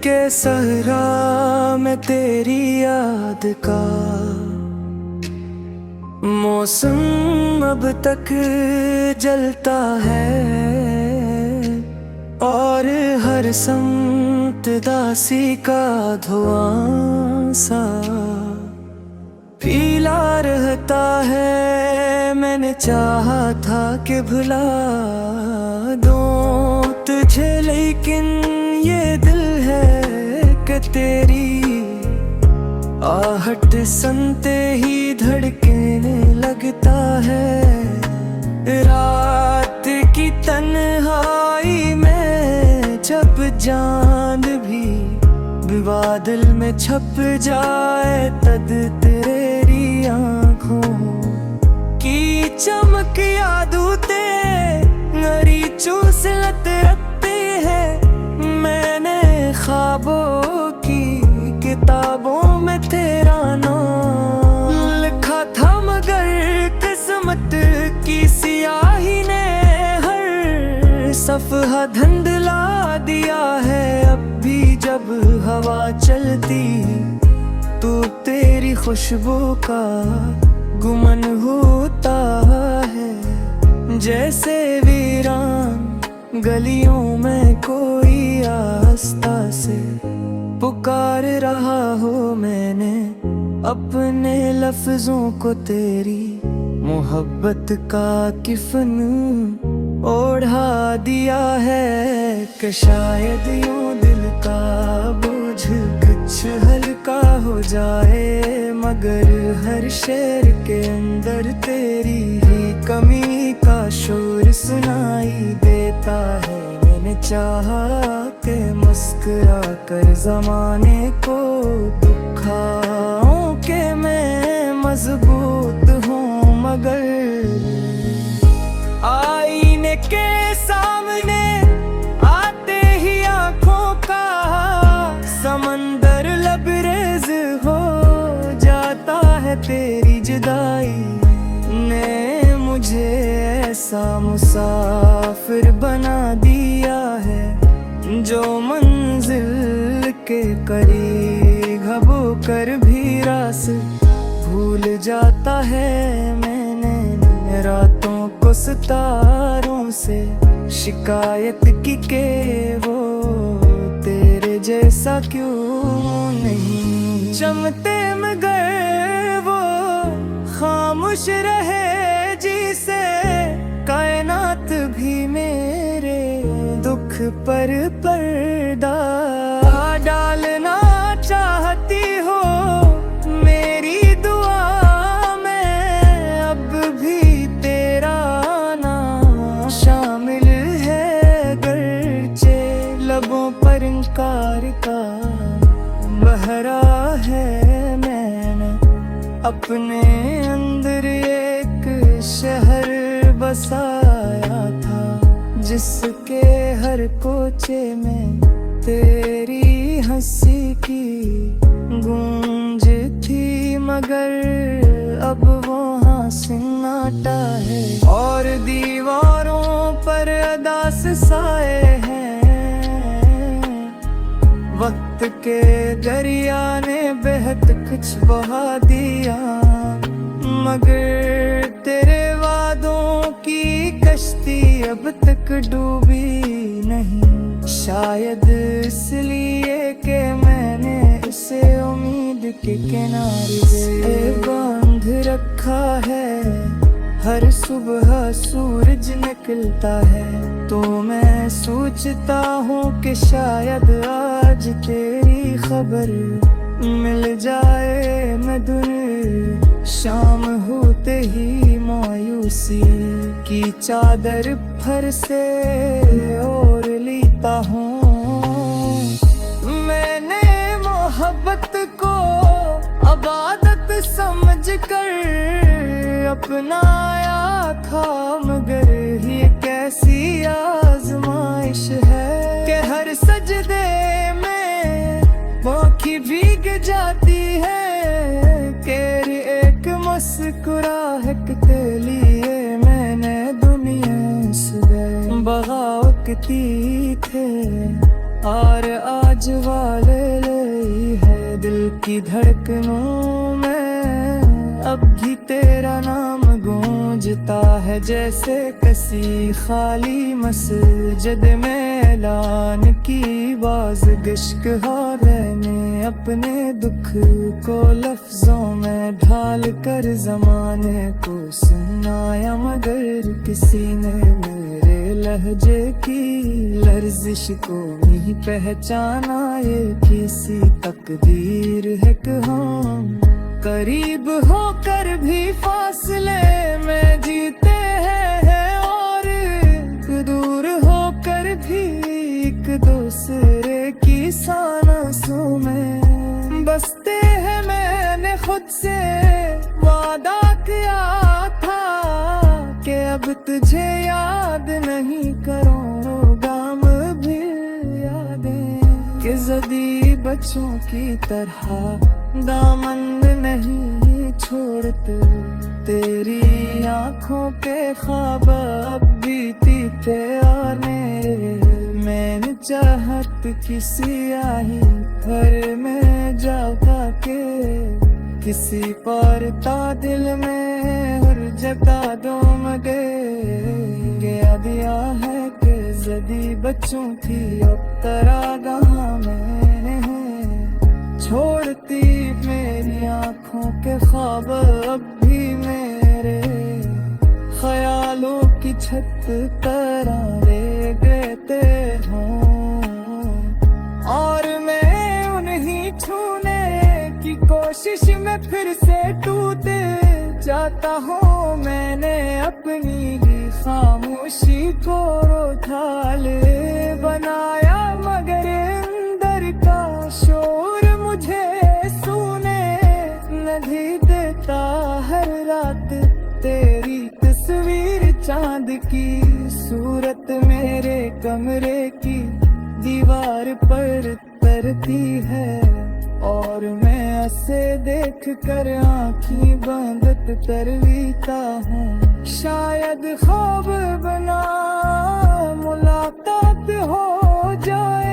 के सहरा में तेरी याद का मौसम अब तक जलता है और हर समत दासी का धुआं सा पीला रहता है। मैंने चाहा था कि भुला दूं तुझे, लेकिन ये दिल है कि तेरी आहट सुनते ही धड़कने लगता है। रात की तन्हाई में जब चांद भी बादल में छप जाए, तद तेरी आँखों की चमक यादूते नरी चूसलत रखती है। मैंने ख्वाबों की किताबों में तेरा नाम लिखा था, मगर किस्मत की सियाही ने हर सफ़हा धुंधला दिया है। अब भी जब हवा चलती तो तेरी खुशबू का गुमन होता है। जैसे वीरान गलियों में कोई आस्था से पुकार रहा हो, मैंने अपने लफ्जों को तेरी मोहब्बत का किफन ओढ़ा दिया है। कि शायद यूं दिल का बोझ कुछ हल्का हो जाए, मगर हर शेर के अंदर तेरी ही कमी का शोर सुनाई देता है। मैंने चाहा कि मुस्कुरा कर जमाने को दुखाऊं कि मैं मजबूत हूँ, मगर आईने के सामने आते ही आँखों का समंदर लबरेज हो जाता है। तेरी जुदाई ने मुझे ऐसा मुसाफिर बना दिया है, जो मंजिल के करीब होकर भी रास्ता भूल जाता है। मैंने रातों को सितारों से शिकायत की के वो तेरे जैसा क्यों नहीं चमकते, मगर वो खामोश रहे जिसे कायनात भी मेरे दुख पर पर्दा डालना चाहती हो। मेरी दुआ में अब भी तेरा नाम शामिल है, गर्चे लबों पर इनकार का बहरा है। मैंने अपने अंदर एक शहर बसाया था, जिसके हर कोचे में तेरी हंसी की गूंज थी, मगर अब वहाँ सन्नाटा है और दीवारों पर अदास साए हैं। वक्त के दरिया ने बेहद कुछ बहा दिया, मगर तेरे वादों की कश्ती अब तक डूबी नहीं। शायद इसलिए कि मैंने इसे उम्मीद के किनारे से बांध रखा है। हर सुबह सूरज निकलता है तो मैं सोचता हूँ कि शायद आज तेरी खबर मिल जाए। मैं दुनिया शाम होते ही मायूसी की चादर फर से ओढ़ लेता हूँ। मैंने मोहब्बत को इबादत समझ कर अपनाया था, मगर ये कैसी आजमाइश है कि हर सजदे में आँखें भीग जाती है। कि एक मुस्कुराहट के लिए मैंने दुनिया से बगावत की थे और आज जवा ले ली है दिल की धड़कनों में। अब भी तेरा नाम गूंजता है जैसे किसी खाली मस्जिद में ऐलान की बाज इश्क ने अपने दुख को लफ्जों में ढाल कर जमाने को सुनाया, मगर किसी ने मेरे लहजे की लर्जिश को नहीं पहचाना। ये किसी तकदीर है कि हम करीब होकर भी फासले में जीते हैं और दूर होकर भी एक दूसरे की सांसों में बसते हैं। मैंने खुद से वादा किया था कि अब तुझे याद नहीं करूँगा, भी यादें कि ज़दी बच्चों की तरह दामन नहीं छोड़ते। तेरी आंखों के ख्वाब अब बीती थे और मैंने चाहत किसी आही घर में जाता के किसी पर ता दिल में और जता दो, मगर गया दिया है कि ज़दी बच्चों की अब तरागाह मैंने छोड़ती मेरी आंखों के ख्वाब अब भी मेरे ख्यालों की छत तरारे गिरते हों और मैं उन्हीं छूने की कोशिश में फिर से टूट जाता हूँ। मैंने अपनी ही खामोशी को रोथाल बनाया, मगर अंदर का शोर मुझे सुने नहीं देता। हर रात तेरी तस्वीर चांद की सूरत मेरे कमरे की दीवार पर तरती है और मैं ऐसे देख कर आँखी बंद तरवीता हूँ। शायद ख्वाब बना मुलाकात हो जाए